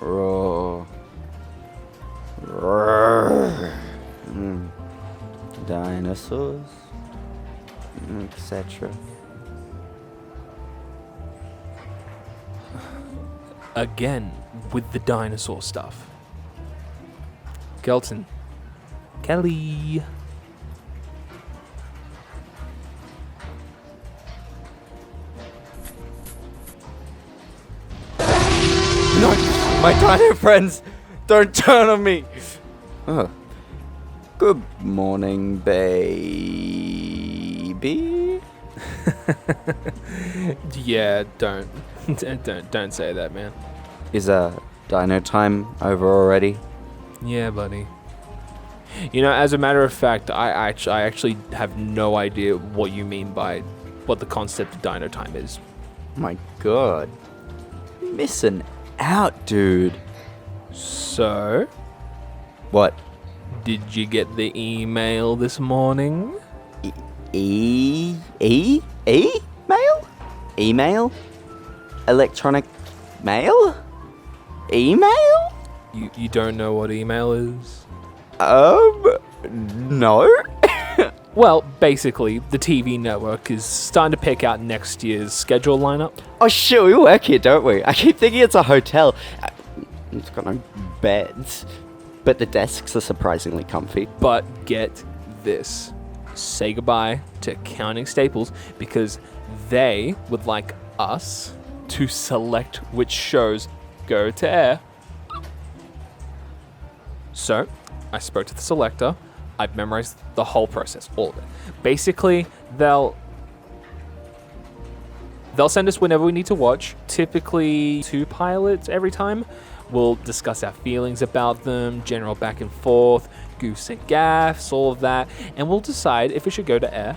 Roar. Roar. Dinosaurs, etc. Again, with the dinosaur stuff. Kelton. Kelly. No, my dino friends, don't turn on me. Oh. Good morning, baby. Yeah, don't say that, man. Is dino time over already? Yeah, buddy. You know, as a matter of fact, I actually have no idea what you mean by what the concept of dino time is. My god. Missing out, dude. So, What? did you get the email this morning? Mail? Email? Electronic mail? Email? You don't know what email is? No? Well, basically, the TV network is starting to pick out next year's schedule lineup. Oh shit, we work here, don't we? I keep thinking it's a hotel. It's got no beds, but the desks are surprisingly comfy. But get this. Say goodbye to Counting Staples because they would like us to select which shows go to air. So, I spoke to the selector. I've memorized the whole process, all of it. Basically, they'll send us whenever we need to watch, typically 2 pilots every time. We'll discuss our feelings about them, general back and forth, goofs and gaffs, all of that, and we'll decide if it should go to air.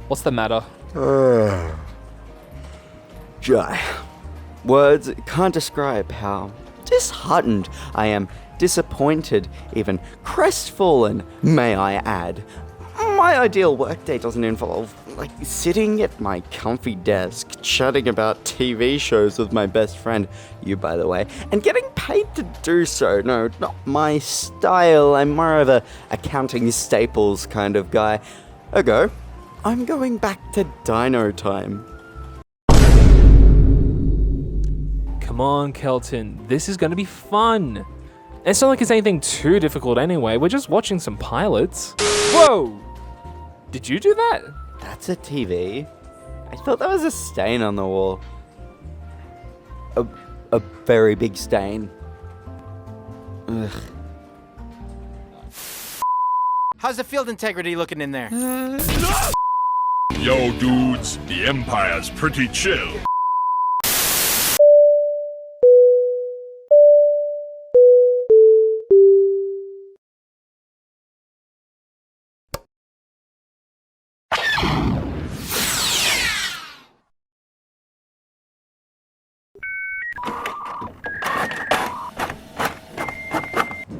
What's the matter? Jai. Words can't describe how disheartened I am, disappointed, even crestfallen, may I add. My ideal workday doesn't involve, sitting at my comfy desk, chatting about TV shows with my best friend, you by the way, and getting paid to do so. No, not my style. I'm more of a Counting Staples kind of guy. I'm going back to dino time. Come on, Kelton. This is going to be fun. It's not like it's anything too difficult anyway. We're just watching some pilots. Whoa! Did you do that? That's a TV. I thought that was a stain on the wall. A very big stain. Ugh. How's the field integrity looking in there? Yo, dudes, the Empire's pretty chill.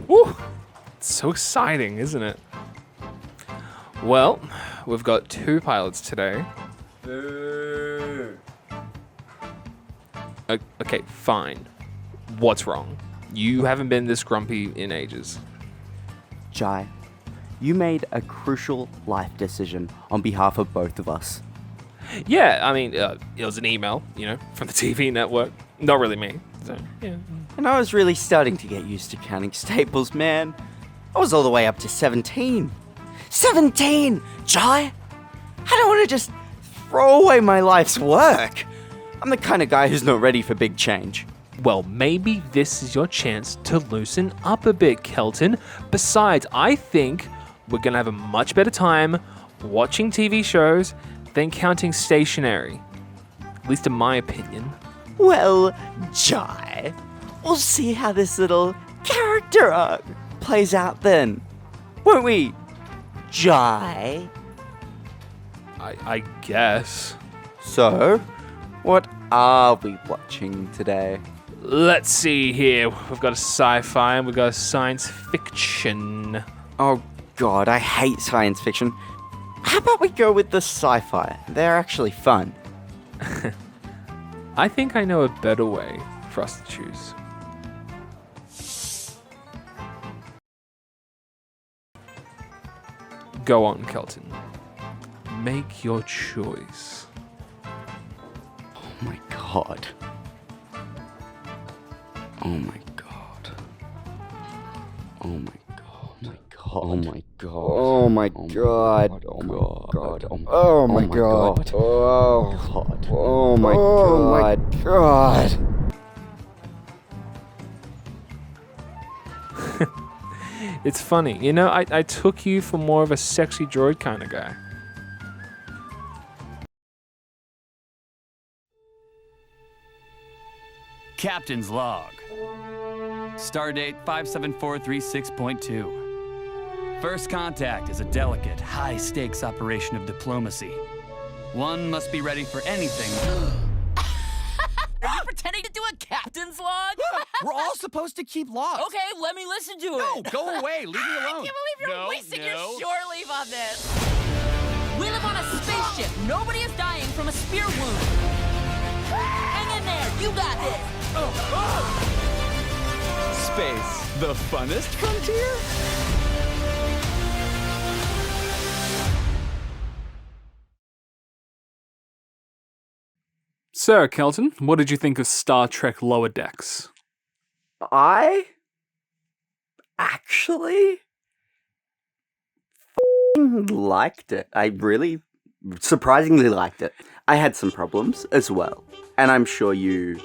Woo! It's so exciting, isn't it? Well, we've got 2 pilots today. Okay, fine. What's wrong? You haven't been this grumpy in ages. Jai, you made a crucial life decision on behalf of both of us. Yeah, I mean, it was an email, from the TV network. Not really me. So, yeah. And I was really starting to get used to Counting Staples, man. I was all the way up to 17. 17! Jai! I don't want to just throw away my life's work. I'm the kind of guy who's not ready for big change. Well, maybe this is your chance to loosen up a bit, Kelton. Besides, I think we're going to have a much better time watching TV shows than counting stationery. At least in my opinion. Well, Jai, we'll see how this little character arc plays out then. Won't we, Jai? I guess. So, what are we watching today? Let's see here. We've got a sci-fi and we've got a science fiction. Oh god, I hate science fiction. How about we go with the sci-fi? They're actually fun. I think I know a better way for us to choose. Go on, Kelton. Make your choice. Oh my god. Oh my god. Oh my god. Oh my god. Oh my god. Oh my god. Oh my god. Oh god. Oh my god. It's funny. You know, I took you for more of a sexy droid kind of guy. Captain's log. Stardate 57436.2. First contact is a delicate, high-stakes operation of diplomacy. One must be ready for anything. Are you pretending to do a captain's log? We're all supposed to keep logs. Okay, let me listen to it. No, go away. Leave me alone. I can't believe you're No, wasting your no. shore leave on this. We live on a spaceship. Nobody is dying from a spear wound. Hang in there. You got this. Space, the funnest frontier? So, Kelton, what did you think of Star Trek Lower Decks? I actually liked it. I really surprisingly liked it. I had some problems as well, and I'm sure you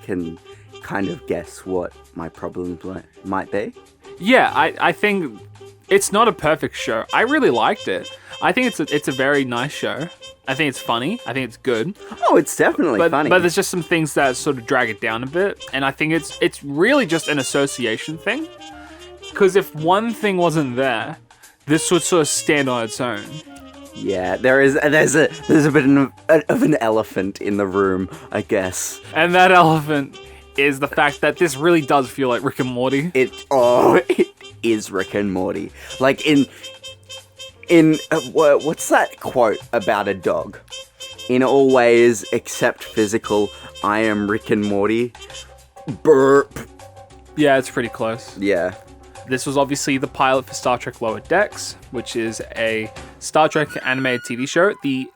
can kind of guess what my problems might be. Yeah, I think it's not a perfect show. I really liked it. I think it's a very nice show. I think it's funny. I think it's good. Oh, it's definitely funny. But there's just some things that sort of drag it down a bit, and I think it's really just an association thing. Because if one thing wasn't there, this would sort of stand on its own. Yeah, there's a bit of an elephant in the room, I guess. And that elephant is the fact that this really does feel like Rick and Morty. It is Rick and Morty. Like what's that quote about a dog? In all ways except physical, I am Rick and Morty. Burp. Yeah, it's pretty close. Yeah. This was obviously the pilot for Star Trek Lower Decks, which is a Star Trek animated TV show. The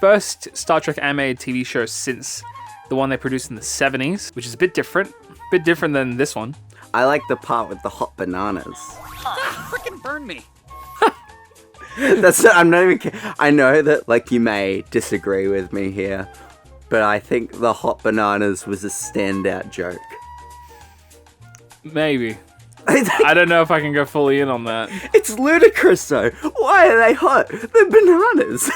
first Star Trek animated TV show since the one they produced in the 70s, which is a bit different than this one. I like the part with the hot bananas. Frickin' burn me. I'm not even kidding. I know that, like, you may disagree with me here, but I think the hot bananas was a standout joke. Maybe. I don't know if I can go fully in on that. It's ludicrous, though. Why are they hot? They're bananas.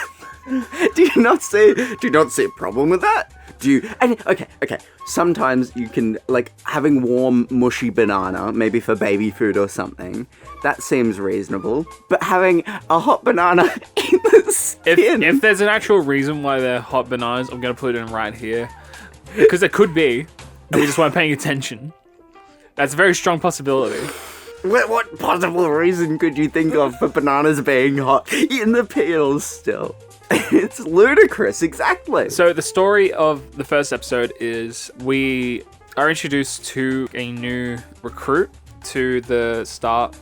Do you not see a problem with that? Okay. Sometimes you can, like, having warm, mushy banana, maybe for baby food or something, that seems reasonable. But having a hot banana in the skin... If there's an actual reason why they're hot bananas, I'm going to put it in right here. Because there could be, and we just weren't paying attention. That's a very strong possibility. What possible reason could you think of for bananas being hot in the peels still? It's ludicrous, exactly. So the story of the first episode is we are introduced to a new recruit to the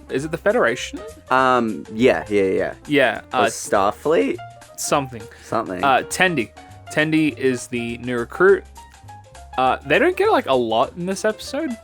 is it the Federation? Yeah. Yeah. Starfleet? Something. Something. Tendi is the new recruit. They don't get, like, a lot in this episode.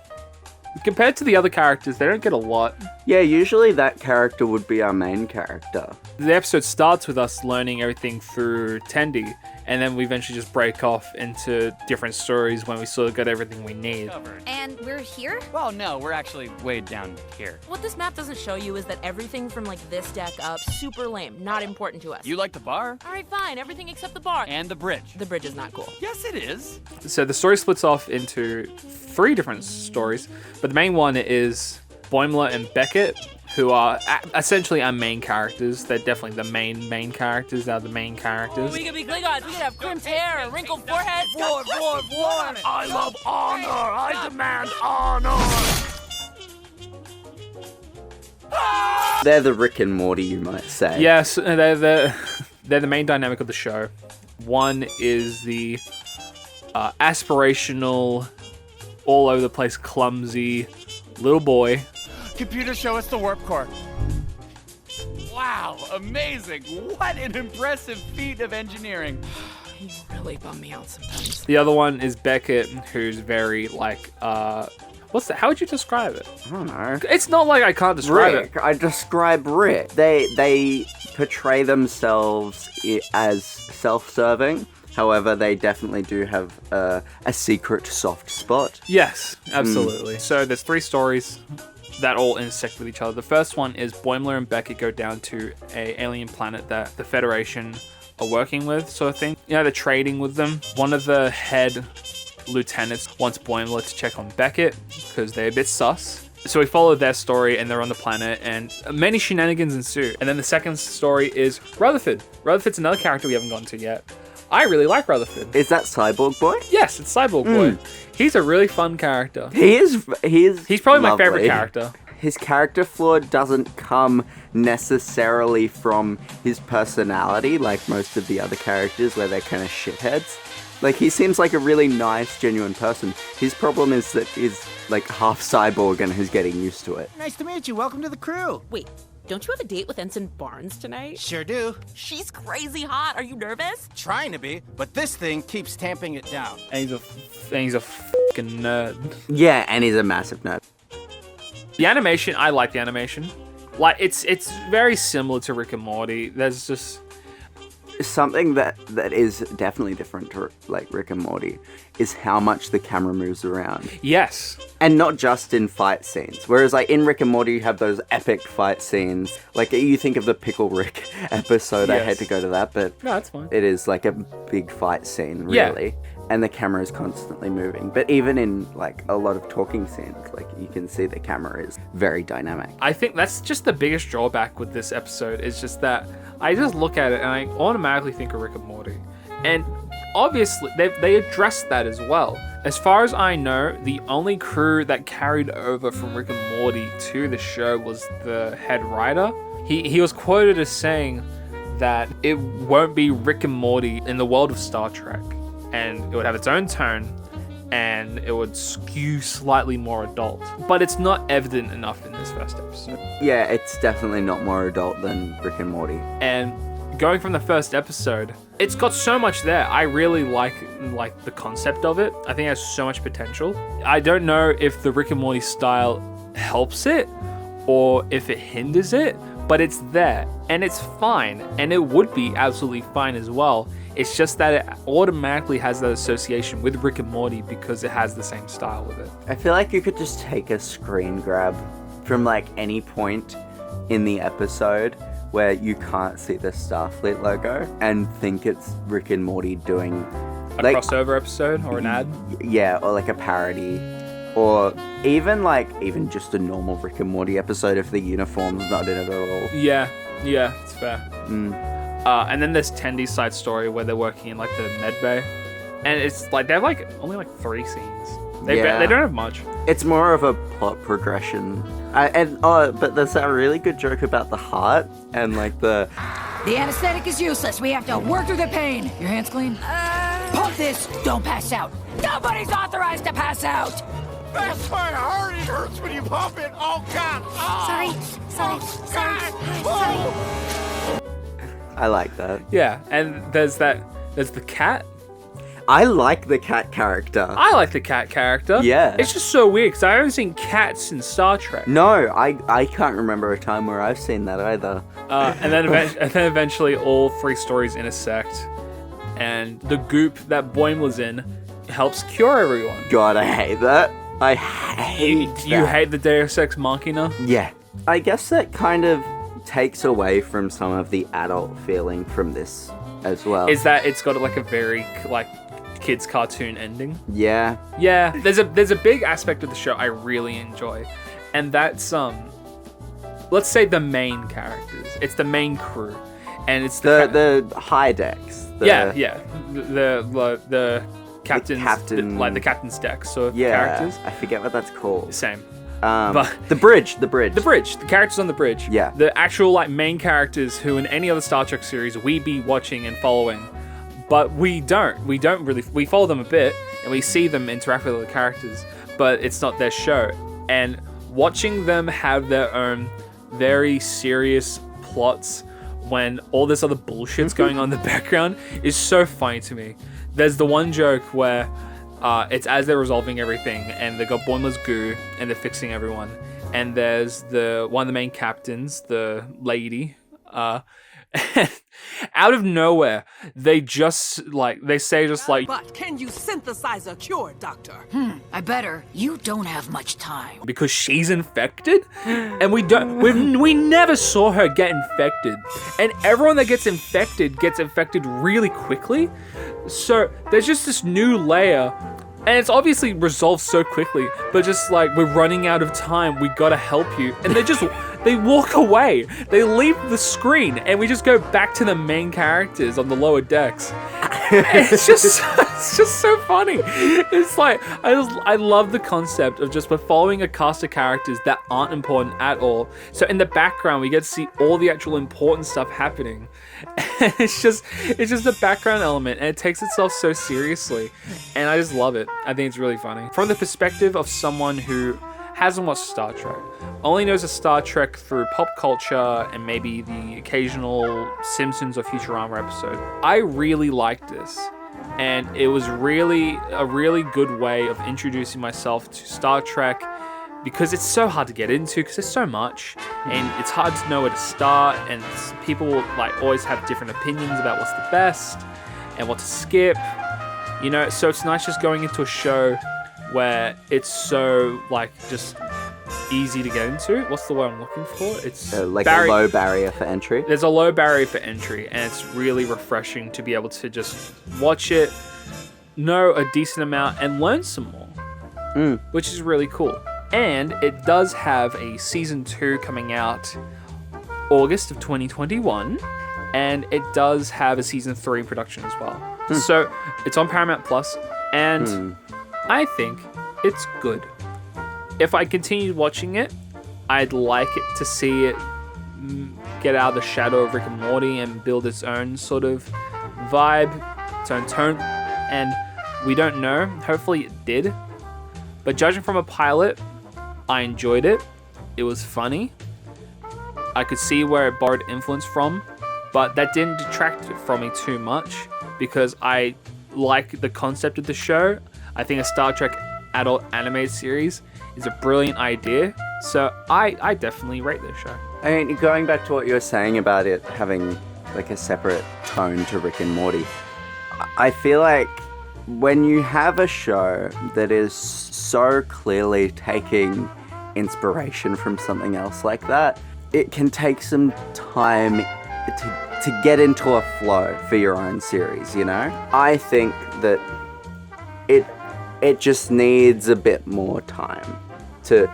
Compared to the other characters, they don't get a lot. Yeah, usually that character would be our main character. The episode starts with us learning everything through Tendi, and then we eventually just break off into different stories when we sort of got everything we need. And we're here? Well, no, we're actually way down here. What this map doesn't show you is that everything from, like, this deck up, super lame, not important to us. You like the bar? All right, fine, everything except the bar. And the bridge. The bridge is not cool. Yes, it is. So the story splits off into 3 different stories, but the main one is Boimler and Beckett, who are essentially our main characters. They're definitely the main characters. They're the main characters. We could be Klingons. We could have crimped hair, wrinkled foreheads. War. I love honor. I demand honor. They're the Rick and Morty, you might say. Yes, they're the main dynamic of the show. One is the aspirational, all over the place, clumsy little boy. Computer, show us the warp core. Wow, Wow, amazing. What an impressive feat of engineering. You really bum me out sometimes. The other one is Beckett, who's very like what's that? How would you describe it? I don't know. It's not like I can't describe Rick. I describe Rick. They portray themselves as self-serving. However, they definitely do have a secret soft spot. it. Yes, absolutely. So there's 3 stories that all intersect with each other. The first one is Boimler and Beckett go down to a alien planet that the Federation are working with, sort of thing. You know, they're trading with them. One of the head lieutenants wants Boimler to check on Beckett because they're a bit sus. So we follow their story and they're on the planet and many shenanigans ensue. And then the second story is Rutherford. Rutherford's another character we haven't gotten to yet. I really like Rutherford. Is that Cyborg Boy? Yes, it's Cyborg Boy. He's a really fun character. He's probably my lovely. favorite character. His character flaw doesn't come necessarily from his personality, like most of the other characters, where they're kind of shitheads. Like, he seems like a really nice, genuine person. His problem is that he's, like, half cyborg and he's getting used to it. Nice to meet you. Welcome to the crew. Wait, don't you have a date with Ensign Barnes tonight? Sure do. She's crazy hot. Are you nervous? Trying to be, but this thing keeps tamping it down. And he's a fucking nerd. Yeah, and he's a massive nerd. The animation, I like the animation. Like, it's very similar to Rick and Morty. There's just... Something that is definitely different to, like, Rick and Morty is how much the camera moves around. Yes. And not just in fight scenes. Whereas, like, in Rick and Morty, you have those epic fight scenes. Like, you think of the Pickle Rick episode. I Yes. hate to go to that, but No, that's fine. it is, like, a big fight scene, Yeah. really. And the camera is constantly moving. But even in, like, a lot of talking scenes, like, you can see the camera is very dynamic. I think that's just the biggest drawback with this episode is just that I just look at it and I automatically think of Rick and Morty. And obviously, they addressed that as well. As far as I know, the only crew that carried over from Rick and Morty to the show was the head writer. He was quoted as saying that it won't be Rick and Morty in the world of Star Trek. And it would have its own tone, and it would skew slightly more adult. But it's not evident enough in this first episode. Yeah, it's definitely not more adult than Rick and Morty. And going from the first episode, it's got so much there. I really like the concept of it. I think it has so much potential. I don't know if the Rick and Morty style helps it or if it hinders it, but it's there and it's fine, and it would be absolutely fine as well. It's just that it automatically has that association with Rick and Morty because it has the same style with it. I feel like you could just take a screen grab from, like, any point in the episode where you can't see the Starfleet logo and think it's Rick and Morty doing A like crossover episode or an ad. yeah, or like a parody, or even just a normal Rick and Morty episode if the uniform's not in it at all. Yeah, it's fair. And then there's Tendy's side story where they're working in, like, the med bay, and it's like they have like only like 3 scenes. They don't have much. It's more of a plot progression. But there's that really good joke about the heart and, like, the The anesthetic is useless. We have to work through the pain. Your hands clean? Pump this. Don't pass out. Nobody's authorized to pass out. That's my heart. It hurts when you pump it. Oh, God. Oh. Sorry. I like that. Yeah, and there's the cat. I like the cat character. I like the cat character. Yeah. It's just so weird because I haven't seen cats in Star Trek. No, I can't remember a time where I've seen that either. And then eventually all 3 stories intersect, and the goop that Boimler's in helps cure everyone. God, I hate that. I hate You that. hate the Deus Ex Machina? Yeah. I guess that kind of takes away from some of the adult feeling from this as well. Is that it's got like a very like kids cartoon ending? Yeah. Yeah, there's a big aspect of the show I really enjoy, and that's let's say the main characters. It's the main crew, and it's The high decks. The captain's captain- like the captain's deck sort of Yeah. characters. I forget what that's called. Same. But the bridge. The bridge, the characters on the bridge. Yeah. The actual like main characters who in any other Star Trek series we be watching and following, but we don't really. We follow them a bit and we see them interact with other characters, but it's not their show. And watching them have their own very serious plots when all this other bullshit's going on in the background is so funny to me. There's the one joke where it's as they're resolving everything and they got Boimler's goo and they're fixing everyone. And there's one of the main captains, the lady, out of nowhere, they say But can you synthesize a cure, Doctor? I better. You don't have much time. because she's infected, and we never saw her get infected, and everyone that gets infected really quickly. So there's just this new layer, and it's obviously resolved so quickly, but just like, we're running out of time, we gotta help you, and they walk away, they leave the screen, and we just go back to the main characters on the lower decks. It's just so funny. It's like, I love the concept of just following a cast of characters that aren't important at all. So in the background, we get to see all the actual important stuff happening. And it's just a background element, and it takes itself so seriously. And I just love it. I think it's really funny. From the perspective of someone who hasn't watched Star Trek, only knows of Star Trek through pop culture and maybe the occasional Simpsons or Futurama episode, I really liked this. And it was really a really good way of introducing myself to Star Trek, because it's so hard to get into because there's so much and it's hard to know where to start, and people like always have different opinions about what's the best and what to skip, you know. So it's nice just going into a show where it's so like just easy to get into. What's the word I'm looking for? It's a low barrier for entry. There's a low barrier for entry, and it's really refreshing to be able to just watch it, know a decent amount, and learn some more, which is really cool. And it does have a season 2 coming out August of 2021, and it does have a season 3 production as well. So it's on Paramount Plus, and I think it's good. If I continued watching it, I'd like it to see it get out of the shadow of Rick and Morty and build its own sort of vibe, its own tone, and we don't know. Hopefully it did. But judging from a pilot, I enjoyed it. It was funny. I could see where it borrowed influence from, but that didn't detract from me too much because I like the concept of the show. I think a Star Trek adult animated series is a brilliant idea, so I definitely rate this show. I mean, going back to what you were saying about it having like a separate tone to Rick and Morty, I feel like when you have a show that is so clearly taking inspiration from something else like that, it can take some time to get into a flow for your own series, you know? I think that it just needs a bit more time to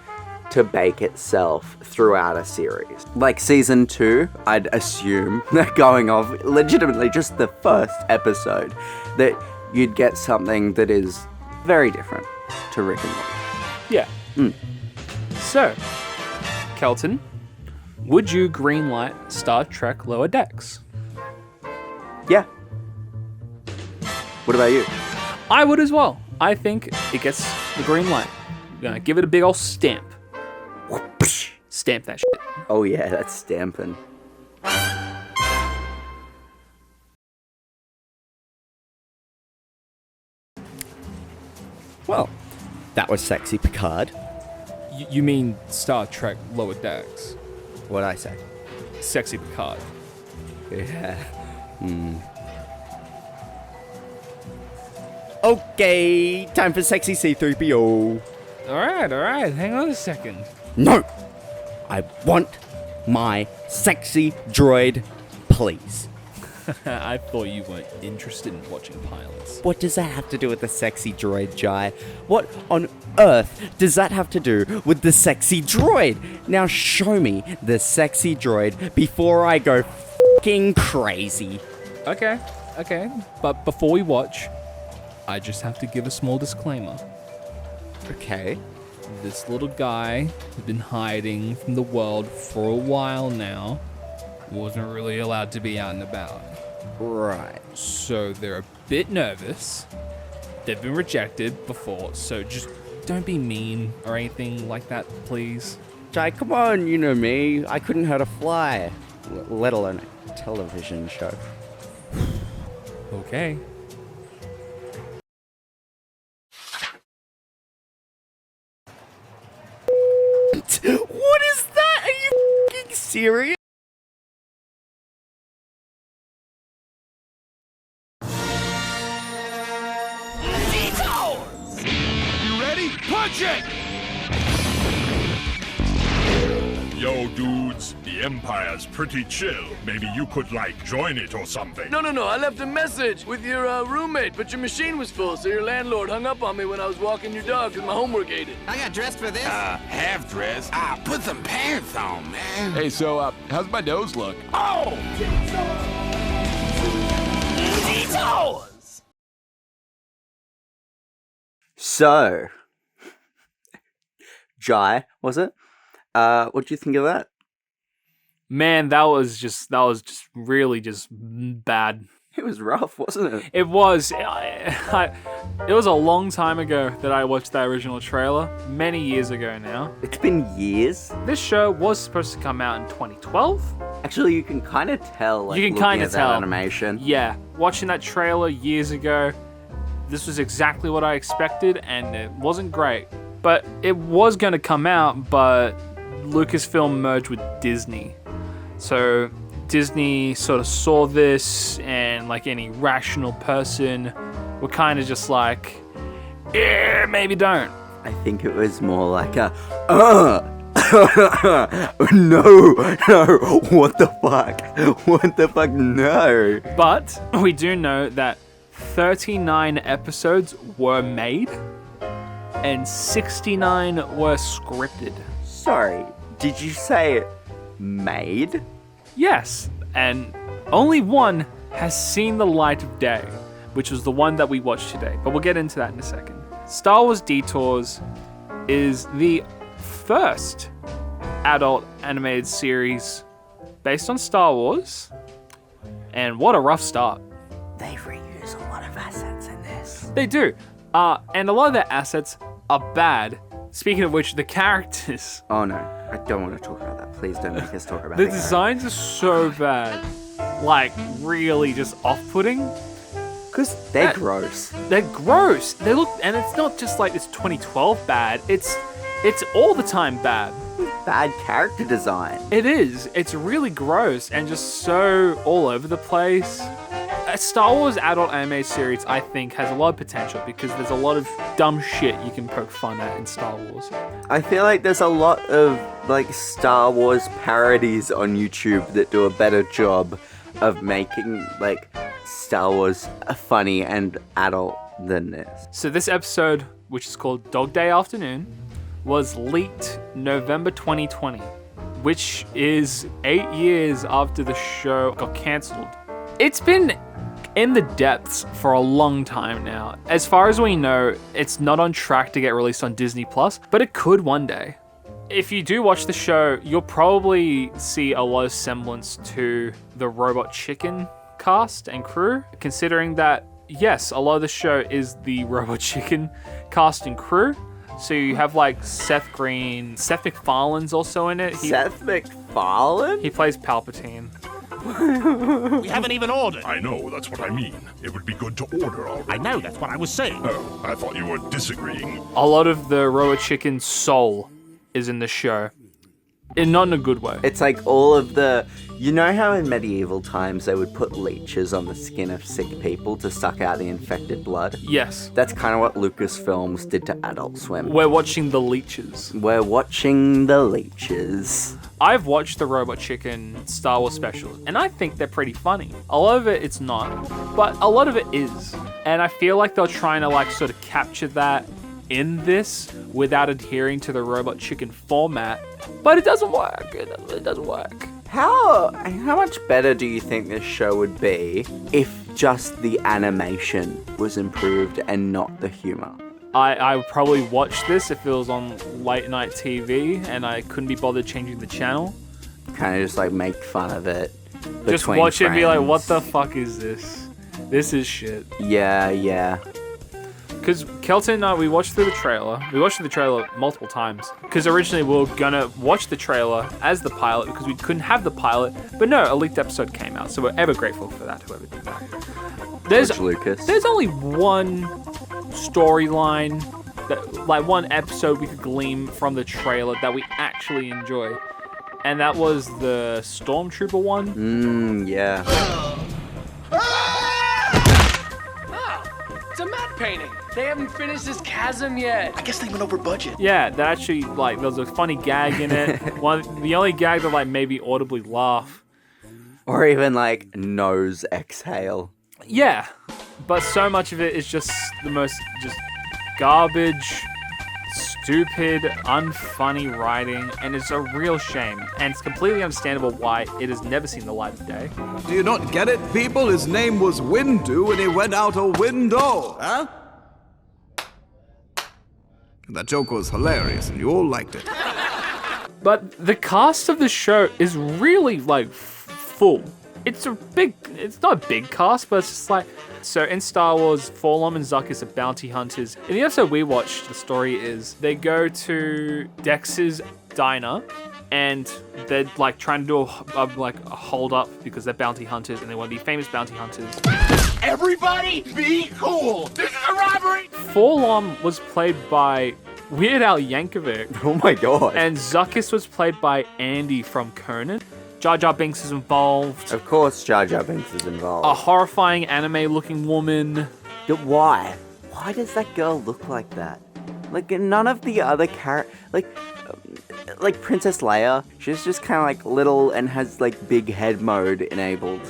bake itself throughout a series. Like season 2, I'd assume, going off legitimately just the first episode, that you'd get something that is very different to Rick and Morty. Yeah. So, Kelton, would you greenlight Star Trek Lower Decks? Yeah. What about you? I would as well. I think it gets the green light. I'm gonna give it a big old stamp. Stamp that shit. Oh yeah, that's stamping. Well, that was Sexy Picard. You mean Star Trek Lower Decks? What'd I say? Sexy Picard. Yeah. Okay, time for Sexy C-3PO. Alright. Hang on a second. No! I want my sexy droid, please. I thought you weren't interested in watching pilots. What does that have to do with the sexy droid, Jai? What on earth does that have to do with the sexy droid? Now show me the sexy droid before I go f***ing crazy. Okay. But before we watch, I just have to give a small disclaimer. Okay. This little guy who's been hiding from the world for a while now wasn't really allowed to be out and about. Right. So they're a bit nervous. They've been rejected before, so just don't be mean or anything like that, please. Jai, come on, you know me. I couldn't hurt a fly. let alone a television show. Okay. What is that? Are you f***ing serious? You ready? Punch it! Yo, dudes, the Empire's pretty chill. Maybe you could, like, join it or something. No, I left a message with your roommate, but your machine was full, so your landlord hung up on me when I was walking your dog because my homework ate it. I got dressed for this? Half dressed. Put some pants on, man. Hey, so, how's my nose look? Oh! So, Jai, was it? What do you think of that? Man, that was just really just bad. It was rough, wasn't it? It was. It was a long time ago that I watched that original trailer. Many years ago now. It's been years. This show was supposed to come out in 2012. Actually, you can kind of tell. Like, You can looking kinda at that tell. animation. Yeah, watching that trailer years ago, this was exactly what I expected, and it wasn't great. But it was going to come out, but Lucasfilm merged with Disney. So Disney sort of saw this, and like any rational person, were kind of just like, yeah, maybe don't. I think it was more like a, no, what the fuck, no. But we do know that 39 episodes were made, and 69 were scripted. Sorry, did you say made? Yes, and only one has seen the light of day, which was the one that we watched today, but we'll get into that in a second. Star Wars Detours is the first adult animated series based on Star Wars, and what a rough start. They reuse a lot of assets in this. They do, and a lot of their assets are bad. Speaking of which, the characters, Oh no, I don't want to talk about that. Please don't make us talk about the it. designs are so bad, like really just off-putting. Because they're gross. They're gross. They look, and it's not just like it's 2012 bad. It's all the time bad. Bad character design. It is. It's really gross and just so all over the place. A Star Wars adult anime series, I think, has a lot of potential because there's a lot of dumb shit you can poke fun at in Star Wars. I feel like there's a lot of like Star Wars parodies on YouTube that do a better job of making like Star Wars funny and adult than this. So this episode, which is called Dog Day Afternoon, was leaked November 2020, which is 8 years after the show got cancelled. It's been in the depths for a long time now. As far as we know, it's not on track to get released on Disney+, but it could one day. If you do watch the show, you'll probably see a lot of semblance to the Robot Chicken cast and crew, considering that, yes, a lot of the show is the Robot Chicken cast and crew. So you have like Seth Green, Seth MacFarlane's also in it. Seth MacFarlane? He plays Palpatine. We haven't even ordered. I know, that's what I mean. It would be good to order already. I know, that's what I was saying. Oh, I thought you were disagreeing. A lot of the Robot Chicken soul is in the show. And not in a good way. It's like all of the... You know how in medieval times they would put leeches on the skin of sick people to suck out the infected blood? Yes. That's kind of what Lucasfilms did to Adult Swim. We're watching the leeches. We're watching the leeches. I've watched the Robot Chicken Star Wars specials, and I think they're pretty funny. A lot of it, it's not, but a lot of it is. And I feel like they're trying to like sort of capture that in this without adhering to the Robot Chicken format, but it doesn't work. It doesn't work. How much better do you think this show would be if just the animation was improved and not the humor? I would probably watch this if it was on late night TV and I couldn't be bothered changing the channel. Kind of just like make fun of it. Just watch it and be like, what the fuck is this? This is shit. Yeah. Because Kelton and I, we watched through the trailer. We watched through the trailer multiple times. Because originally we were gonna watch the trailer as the pilot because we couldn't have the pilot. But no, a leaked episode came out, so we're ever grateful for that, whoever did that. George Lucas. There's only one storyline, like one episode we could glean from the trailer that we actually enjoy. And that was the Stormtrooper one. Yeah. It's a matte painting. They haven't finished this chasm yet. I guess they went over budget. Yeah, that actually, like, there was a funny gag in it. The only gag that, like, made me audibly laugh. Or even like nose exhale. Yeah, but so much of it is just the most just garbage, stupid, unfunny writing, and it's a real shame. And it's completely understandable why it has never seen the light of day. Do you not get it, people? His name was Windu and he went out a window, huh? That joke was hilarious and you all liked it. But the cast of the show is really, like, full. It's not a big cast, but it's just like, so in Star Wars, 4-LOM and Zuckuss are bounty hunters. In the episode we watched, the story is they go to Dex's diner and they're like trying to do a hold up because they're bounty hunters and they want to be famous bounty hunters. Everybody be cool! This is a robbery! 4-LOM was played by Weird Al Yankovic. Oh my god. And Zuckuss was played by Andy from Conan. Jar Jar Binks is involved. Of course Jar Jar Binks is involved. A horrifying anime-looking woman. Why? Why does that girl look like that? Like, none of the other like Princess Leia, she's just kind of like little and has like big head mode enabled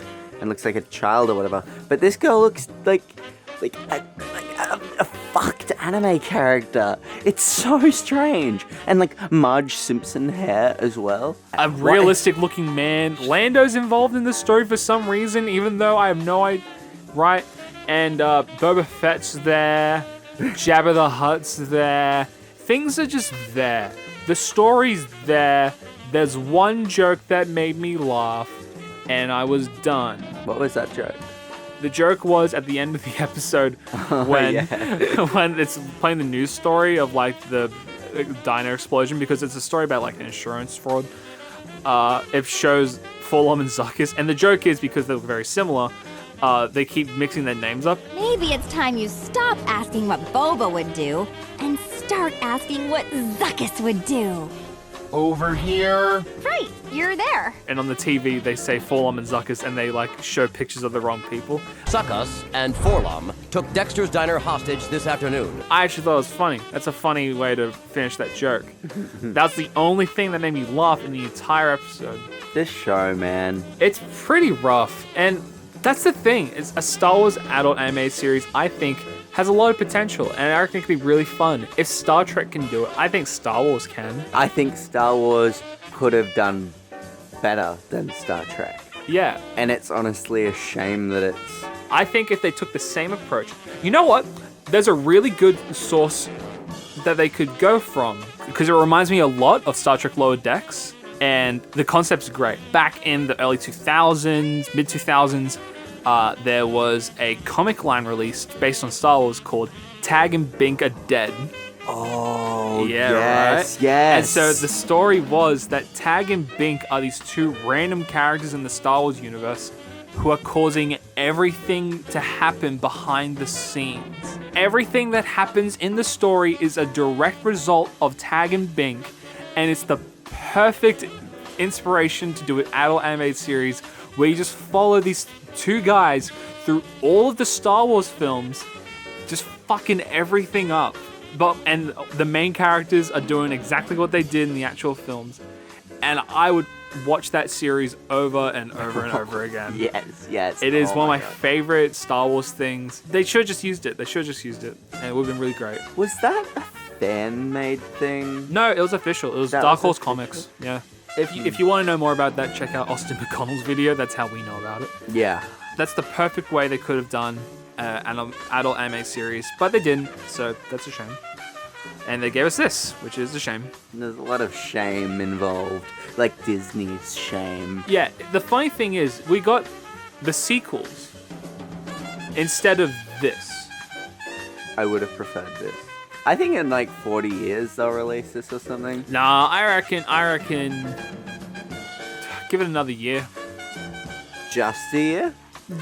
and looks like a child or whatever. But this girl looks like a fucked anime character. It's so strange. And like Marge Simpson hair as well. A realistic looking man. Lando's involved in the story for some reason, even though I have no idea. Right? And Boba Fett's there. Jabba the Hutt's there. Things are just there. The story's there. There's one joke that made me laugh, and I was done. What was that joke? The joke was at the end of the episode when when it's playing the news story of like the diner explosion, because it's a story about like insurance fraud. It shows 4-LOM and Zuckuss, and the joke is because they look very similar. They keep mixing their names up. Maybe it's time you stop asking what Boba would do and start asking what Zuckuss would do. Over here. Right, you're there. And on the TV, they say 4-LOM and Zuckuss, and they like show pictures of the wrong people. Zuckuss and 4-LOM took Dexter's diner hostage this afternoon. I actually thought it was funny. That's a funny way to finish that joke. That's the only thing that made me laugh in the entire episode. This show, man. It's pretty rough, and that's the thing. It's a Star Wars adult anime series, I think, has a lot of potential, and I reckon it could be really fun. If Star Trek can do it, I think Star Wars can. I think Star Wars could have done better than Star Trek. Yeah. And it's honestly a shame that it's... I think if they took the same approach... You know what? There's a really good source that they could go from, because it reminds me a lot of Star Trek Lower Decks, and the concept's great. Back in the early 2000s, mid-2000s, there was a comic line released based on Star Wars called Tag and Bink Are Dead. Oh, yeah, yes, right? yes. And so the story was that Tag and Bink are these two random characters in the Star Wars universe who are causing everything to happen behind the scenes. Everything that happens in the story is a direct result of Tag and Bink, and it's the perfect inspiration to do an adult animated series where you just follow these two guys through all of the Star Wars films, just fucking everything up. And the main characters are doing exactly what they did in the actual films. And I would watch that series over and over and over again. Yes. It is one of my favorite Star Wars things. They should have just used it. And it would have been really great. Was that a fan-made thing? No, it was official. It was Dark Horse Comics. Yeah. If you want to know more about that, check out Austin McConnell's video. That's how we know about it. Yeah. That's the perfect way they could have done an adult anime series, but they didn't, so that's a shame. And they gave us this, which is a shame. There's a lot of shame involved, like Disney's shame. Yeah, the funny thing is, we got the sequels instead of this. I would have preferred this. I think in like 40 years they'll release this or something. Nah, I reckon. Give it another year. Just a year?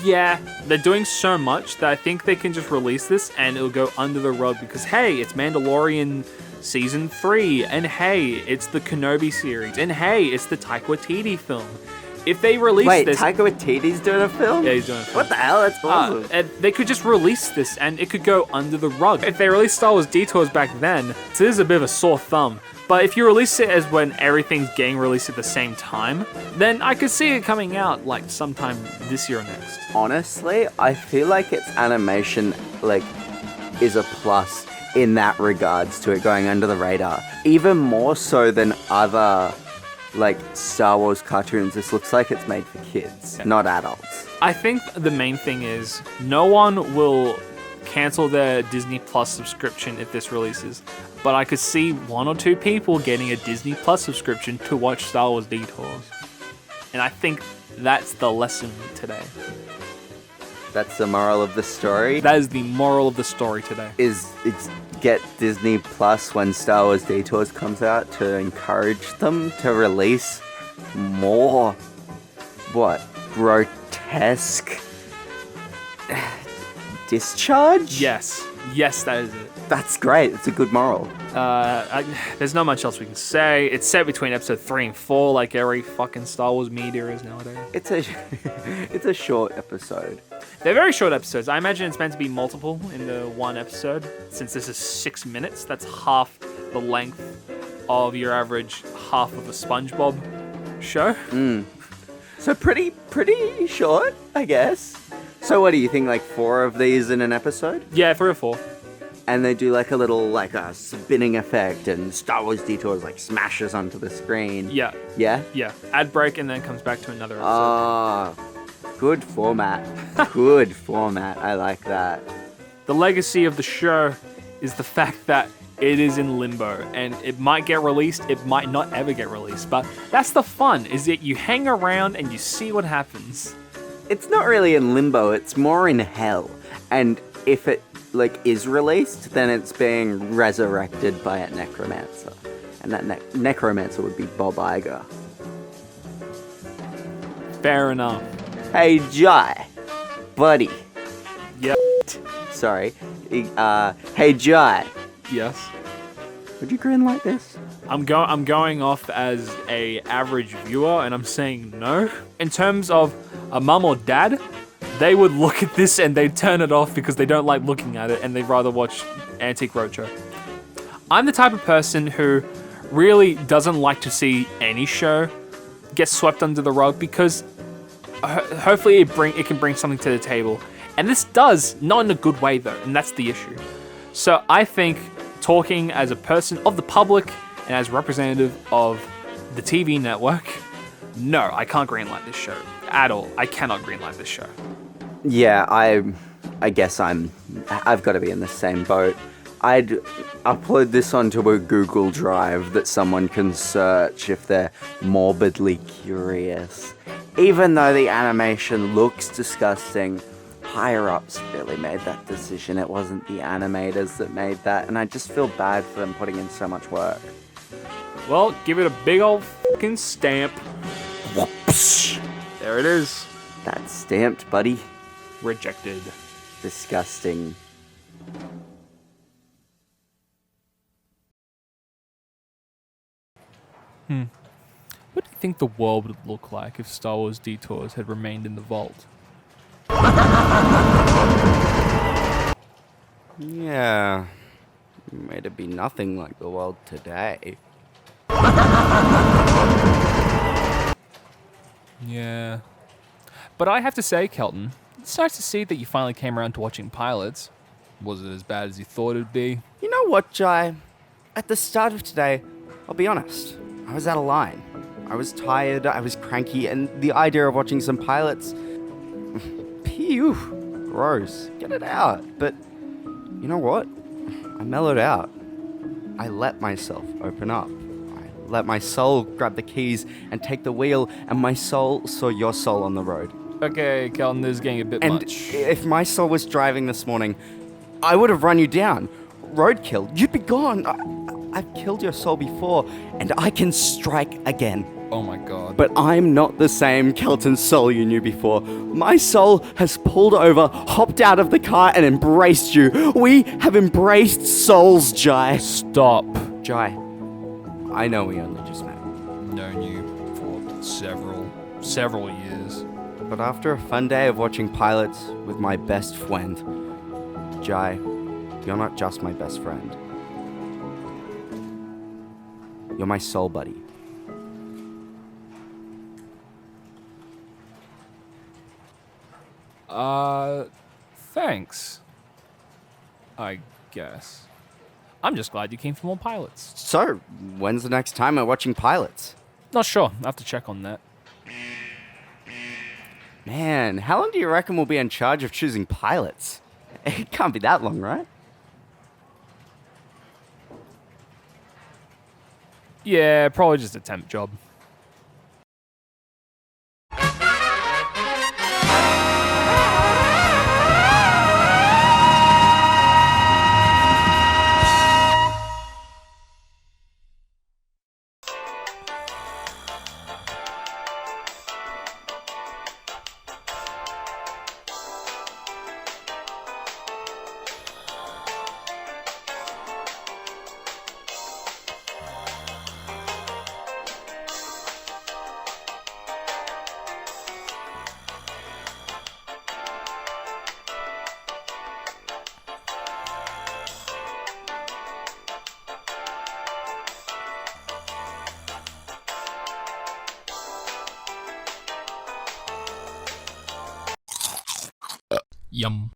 Yeah, they're doing so much that I think they can just release this and it'll go under the rug because, hey, it's Mandalorian Season 3, and hey, it's the Kenobi series, and hey, it's the Taika Waititi film. If they release this... Wait, Taika Waititi's doing a film? Yeah, he's doing a film. What the hell? That's awesome. And they could just release this and it could go under the rug. If they released Star Wars Detours back then, so this is a bit of a sore thumb. But if you release it as when everything's getting released at the same time, then I could see it coming out like sometime this year or next. Honestly, I feel like its animation like is a plus in that regards to it going under the radar. Even more so than other like Star Wars cartoons. This looks like it's made for kids, not adults. I think the main thing is no one will cancel their Disney Plus subscription if this releases. But I could see 1 or 2 people getting a Disney Plus subscription to watch Star Wars Detours. And I think that's the lesson today. That's the moral of the story? That is the moral of the story today. It's get Disney Plus when Star Wars Detours comes out to encourage them to release more, grotesque discharge? Yes, that is it. That's great. It's a good moral. There's not much else we can say. It's set between episode 3 and 4, like every fucking Star Wars media is nowadays. It's a short episode. They're very short episodes. I imagine it's meant to be multiple in the one episode. Since this is 6 minutes, that's half the length of your average half of a SpongeBob show. So pretty short, I guess. So what do you think, like 4 of these in an episode? Yeah, 3 or 4. And they do like a little like a spinning effect and Star Wars Detours like smashes onto the screen. Yeah. Yeah? Yeah. Ad break and then comes back to another episode. Ah, good format. Good format. I like that. The legacy of the show is the fact that it is in limbo and it might get released, it might not ever get released, but that's the fun, is that you hang around and you see what happens. It's not really in limbo, it's more in hell. And if it like is released, then it's being resurrected by a necromancer. And that necromancer would be Bob Iger. Fair enough. Hey Jai, buddy. Yep. Sorry. Hey Jai. Yes. Would you grin like this? I'm going off as a average viewer and I'm saying no. In terms of a mum or dad, they would look at this and they'd turn it off because they don't like looking at it and they'd rather watch Antique Roadshow. I'm the type of person who really doesn't like to see any show get swept under the rug because hopefully it can bring something to the table. And this does, not in a good way though, and that's the issue. So I think, talking as a person of the public and as representative of the TV network, no, I can't greenlight this show at all. I cannot greenlight this show. Yeah, I guess I've got to be in the same boat. I'd upload this onto a Google Drive that someone can search if they're morbidly curious. Even though the animation looks disgusting, higher-ups really made that decision. It wasn't the animators that made that, and I just feel bad for them putting in so much work. Well, give it a big old fucking stamp. There it is. That's stamped, buddy. Rejected. Disgusting. What do you think the world would look like if Star Wars Detours had remained in the vault? Yeah. May it be nothing like the world today. Yeah. But I have to say, Kelton, it's nice to see that you finally came around to watching pilots. Was it as bad as you thought it'd be? You know what, Jai? At the start of today, I'll be honest, I was out of line. I was tired, I was cranky, and the idea of watching some pilots... Pew! Gross. Get it out. But, you know what? I mellowed out. I let myself open up. I let my soul grab the keys and take the wheel, and my soul saw your soul on the road. Okay, Kelton, this is getting a bit much. And if my soul was driving this morning, I would have run you down. Roadkill, you'd be gone. I've killed your soul before, and I can strike again. Oh my god. But I'm not the same Kelton soul you knew before. My soul has pulled over, hopped out of the car, and embraced you. We have embraced souls, Jai. Stop. Jai, I know we only just met. Known you for several years. But after a fun day of watching pilots with my best friend, Jai, you're not just my best friend. You're my soul buddy. Thanks. I guess. I'm just glad you came for more pilots. So, when's the next time we're watching pilots? Not sure. I have to check on that. Man, how long do you reckon we'll be in charge of choosing pilots? It can't be that long, right? Yeah, probably just a temp job. Yum.